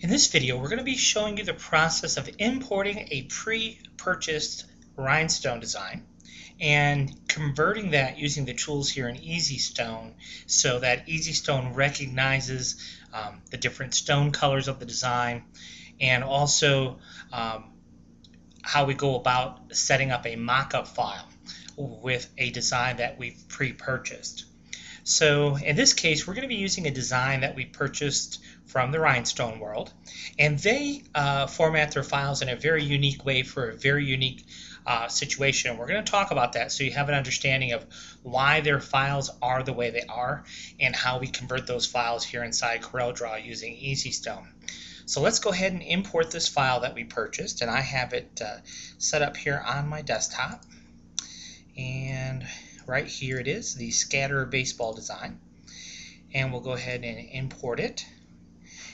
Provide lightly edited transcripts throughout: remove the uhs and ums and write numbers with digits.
In this video, we're going to be showing you the process of importing a pre-purchased rhinestone design and converting that using the tools here in EasyStone so that EasyStone recognizes the different stone colors of the design and also how we go about setting up a mock-up file with a design that we've pre-purchased. So in this case, we're going to be using a design that we purchased from the Rhinestone world, and they format their files in a very unique way for a very unique situation. We're going to talk about that so you have an understanding of why their files are the way they are and how we convert those files here inside CorelDRAW using EasyStone. So let's go ahead and import this file that we purchased, and I have it set up here on my desktop. And right here it is, the scatter baseball design, and we'll go ahead and import it.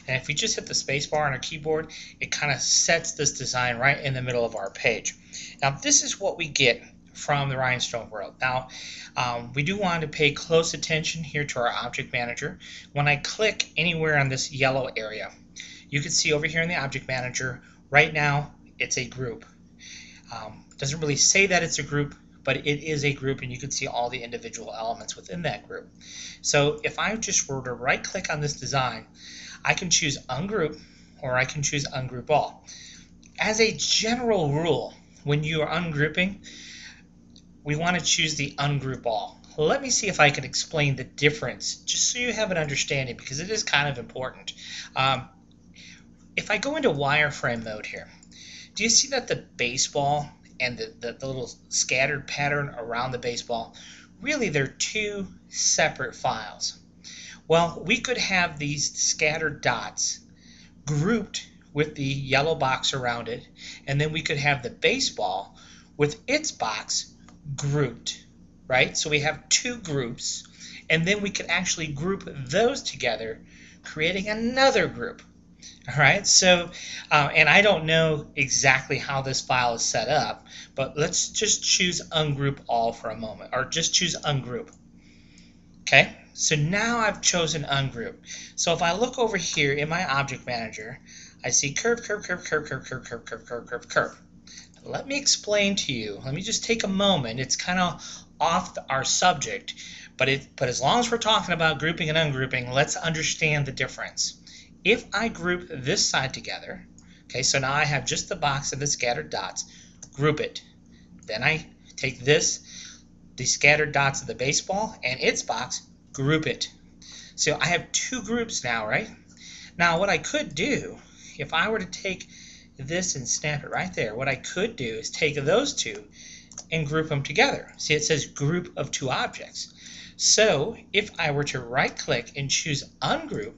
And if we just hit the space bar on our keyboard, it kind of sets this design right in the middle of our page. Now this is what we get from the Rhinestone world. Now we do want to pay close attention here to our object manager. When I click anywhere on this yellow area, you can see over here in the object manager right now it's a group. Doesn't really say that it's a group, but it is a group, and you can see all the individual elements within that group. So if I just were to right click on this design, I can choose ungroup or I can choose ungroup all. As a general rule, when you are ungrouping, we want to choose the ungroup all. Let me see if I can explain the difference just so you have an understanding, because it is kind of important. If I go into wireframe mode here, do you see that the baseball and the little scattered pattern around the baseball, really they're two separate files? Well, we could have these scattered dots grouped with the yellow box around it, and then we could have the baseball with its box grouped, right? So we have two groups, and then we could actually group those together, creating another group. All right, so and I don't know exactly how this file is set up, but let's just choose ungroup all for a moment, or just choose ungroup. Okay, so now I've chosen ungroup. So if I look over here in my object manager, I see curve, curve, curve, curve, curve, curve, curve, curve, curve, curve, curve. Let me explain to you. Let me just take a moment. It's kind of off our subject, but as long as we're talking about grouping and ungrouping, let's understand the difference. If I group this side together, okay, so now I have just the box and the scattered dots, group it. Then I take this, the scattered dots of the baseball and its box, group it. So I have two groups now, right? Now what I could do, if I were to take this and snap it right there, what I could do is take those two and group them together. See, it says group of two objects. So if I were to right click and choose ungroup,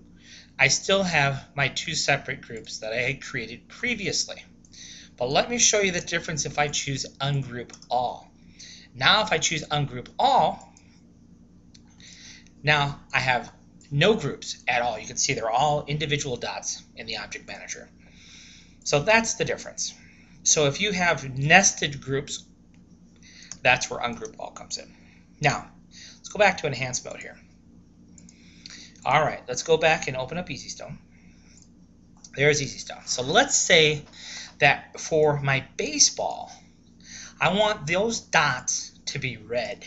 I still have my two separate groups that I had created previously. But let me show you the difference if I choose ungroup all. Now if I choose ungroup all, now I have no groups at all. You can see they're all individual dots in the object manager. So that's the difference. So if you have nested groups, that's where ungroup all comes in. Now let's go back to enhanced mode here. All right, let's go back and open up EasyStone. There's EasyStone. So let's say that for my baseball, I want those dots to be red.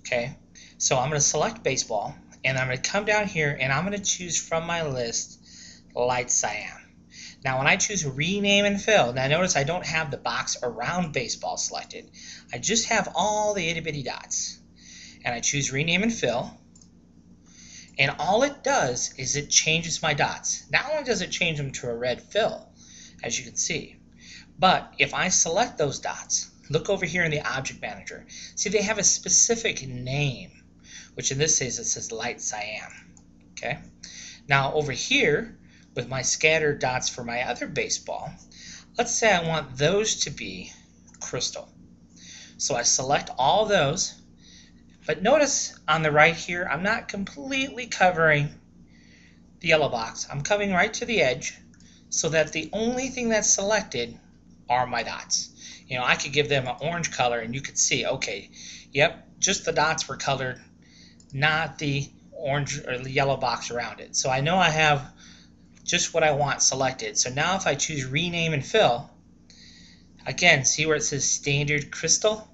Okay, so I'm going to select baseball, and I'm going to come down here, and I'm going to choose from my list light cyan. Now when I choose rename and fill, now notice I don't have the box around baseball selected. I just have all the itty bitty dots. And I choose rename and fill. And all it does is it changes my dots. Not only does it change them to a red fill, as you can see, but if I select those dots, look over here in the object manager, see they have a specific name, which in this case it says light cyan. Okay. Now over here with my scattered dots for my other baseball, let's say I want those to be crystal. So I select all those. But notice on the right here, I'm not completely covering the yellow box. I'm coming right to the edge so that the only thing that's selected are my dots. You know, I could give them an orange color and you could see, okay, yep, just the dots were colored, not the orange or the yellow box around it. So I know I have just what I want selected. So now if I choose rename and fill, again, see where it says standard crystal?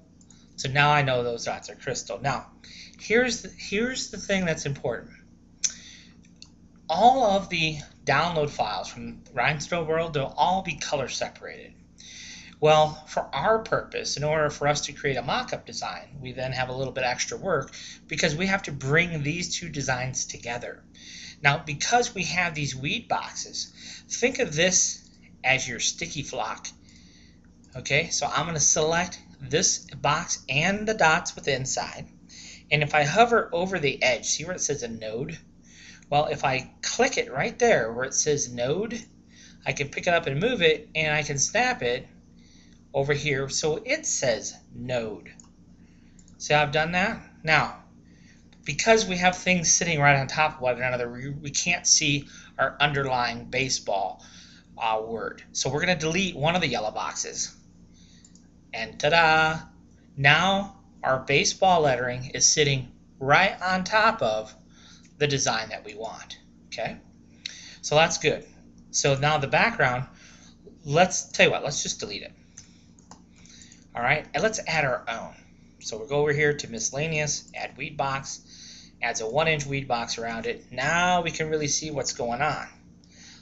So now I know those dots are crystal. Now, here's the thing that's important. All of the download files from Rhinestone World, they'll all be color separated. Well, for our purpose, in order for us to create a mock-up design, we then have a little bit extra work because we have to bring these two designs together. Now, because we have these weed boxes, think of this as your sticky flock. Okay, so I'm going to select this box and the dots with the inside. And if I hover over the edge, see where it says a node? Well, if I click it right there where it says node, I can pick it up and move it, and I can snap it over here so it says node. See how I've done that? Now, because we have things sitting right on top of one another, we can't see our underlying baseball word. So we're going to delete one of the yellow boxes. And ta-da! Now our baseball lettering is sitting right on top of the design that we want. Okay? So that's good. So now the background, let's tell you what, let's just delete it. All right, and let's add our own. So we'll go over here to miscellaneous, add weed box, adds a 1-inch weed box around it. Now we can really see what's going on.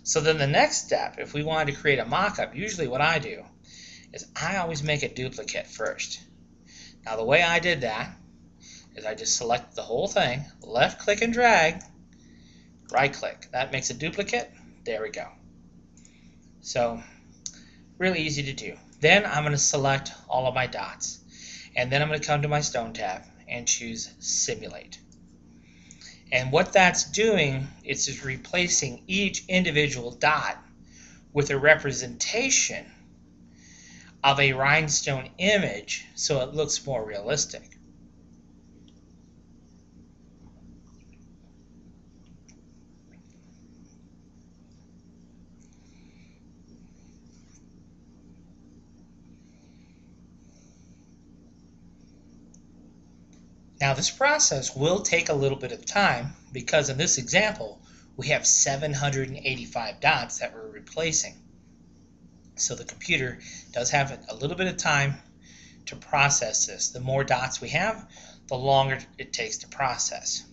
So then the next step, if we wanted to create a mock-up, usually what I do is I always make a duplicate first. Now the way I did that is I just select the whole thing, left click and drag, right click. That makes a duplicate. There we go. So really easy to do. Then I'm going to select all of my dots. And then I'm going to come to my Stone tab and choose Simulate. And what that's doing is just replacing each individual dot with a representation of a rhinestone image so it looks more realistic. Now this process will take a little bit of time because in this example we have 785 dots that we're replacing. So the computer does have a little bit of time to process this. The more dots we have, the longer it takes to process.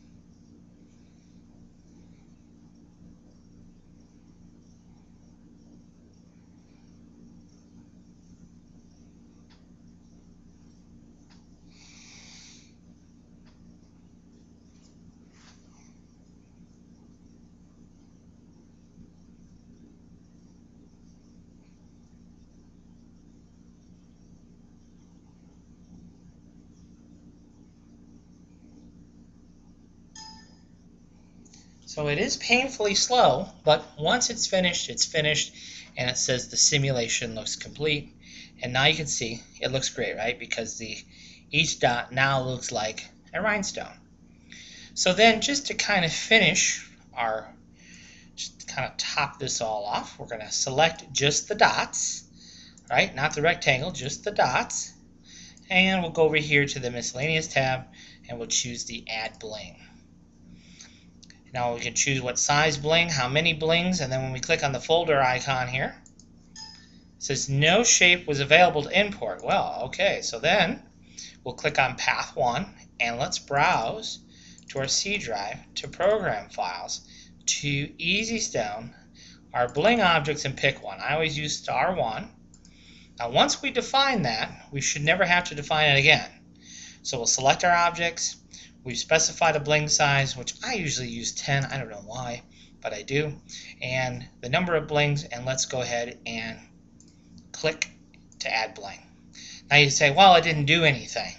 So it is painfully slow, but once it's finished, and it says the simulation looks complete. And now you can see it looks great, right? Because each dot now looks like a rhinestone. So then just to kind of finish just to kind of top this all off, we're going to select just the dots, right? Not the rectangle, just the dots. And we'll go over here to the miscellaneous tab and we'll choose the add bling. Now we can choose what size bling, how many blings, and then when we click on the folder icon here, it says no shape was available to import. Well, okay, so then we'll click on path 1 and let's browse to our C drive, to program files, to EasyStone, our bling objects, and pick one. I always use *1. Now once we define that, we should never have to define it again. So we'll select our objects. We've specified a bling size, which I usually use 10. I don't know why, but I do. And the number of blings, and let's go ahead and click to add bling. Now you say, well, it didn't do anything.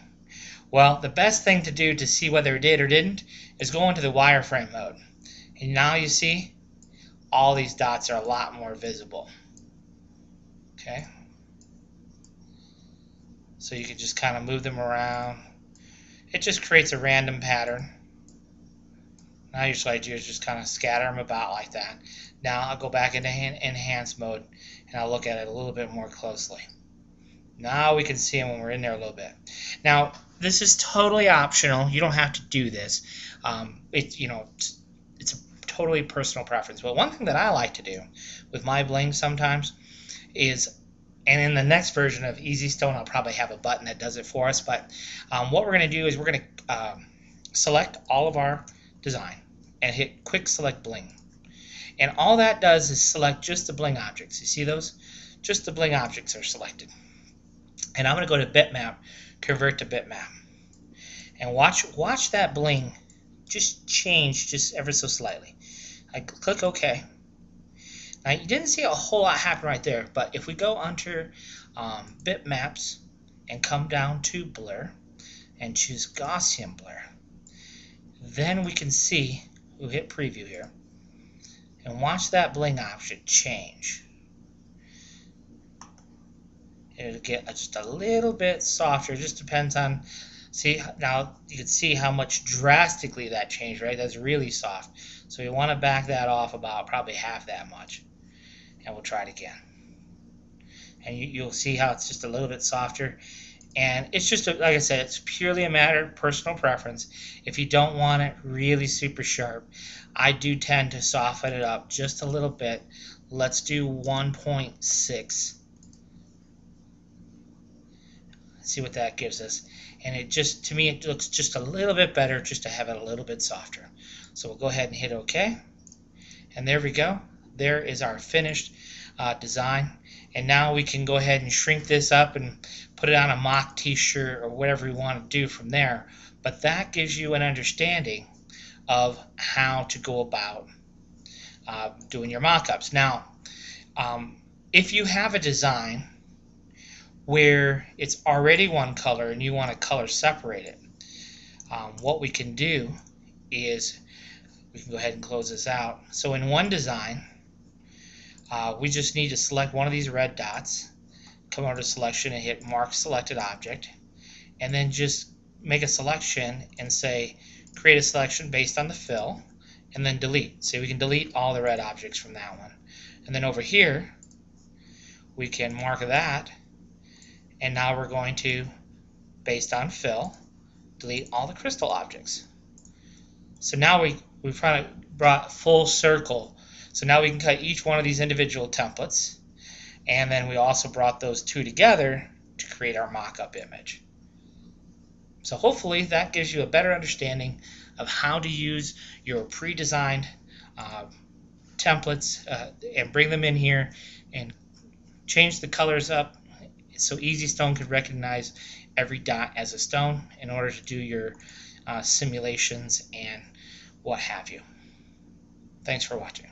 Well, the best thing to do to see whether it did or didn't is go into the wireframe mode. And now you see all these dots are a lot more visible. Okay? So you can just kind of move them around. It just creates a random pattern. Now usually I do is just kind of scatter them about like that. Now I'll go back into enhance mode and I'll look at it a little bit more closely. Now we can see them when we're in there a little bit. Now this is totally optional. You don't have to do this. It's a totally personal preference. But one thing that I like to do with my Bling sometimes is, and in the next version of Easy Stone, I'll probably have a button that does it for us. But what we're going to do is we're going to select all of our design and hit Quick Select Bling. And all that does is select just the Bling objects. You see those? Just the Bling objects are selected. And I'm going to go to Bitmap, Convert to Bitmap. And watch that Bling just change just ever so slightly. I click OK. Now you didn't see a whole lot happen right there, but if we go under Bitmaps and come down to Blur and choose Gaussian Blur, then we can see, we'll hit Preview here, and watch that Bling object change. It'll get just a little bit softer. It just depends on, see, now you can see how much drastically that changed, right? That's really soft. So you want to back that off about probably half that much. And we'll try it again. And you'll see how it's just a little bit softer. And it's just, like I said, it's purely a matter of personal preference. If you don't want it really super sharp, I do tend to soften it up just a little bit. Let's do 1.6. See what that gives us. And it just, to me, it looks just a little bit better just to have it a little bit softer. So we'll go ahead and hit OK. And there we go. There is our finished design. And now we can go ahead and shrink this up and put it on a mock t-shirt or whatever we want to do from there. But that gives you an understanding of how to go about doing your mock-ups. Now, if you have a design where it's already one color and you want to color separate it, what we can do is we can go ahead and close this out. So in one design, we just need to select one of these red dots, come over to selection and hit mark selected object, and then just make a selection and say create a selection based on the fill, and then delete. So we can delete all the red objects from that one. And then over here we can mark that, and now we're going to, based on fill, delete all the crystal objects. So now we've kind of brought full circle. So now we can cut each one of these individual templates, and then we also brought those two together to create our mock-up image. So hopefully that gives you a better understanding of how to use your pre-designed templates and bring them in here and change the colors up so Easy Stone could recognize every dot as a stone in order to do your simulations and what have you. Thanks for watching.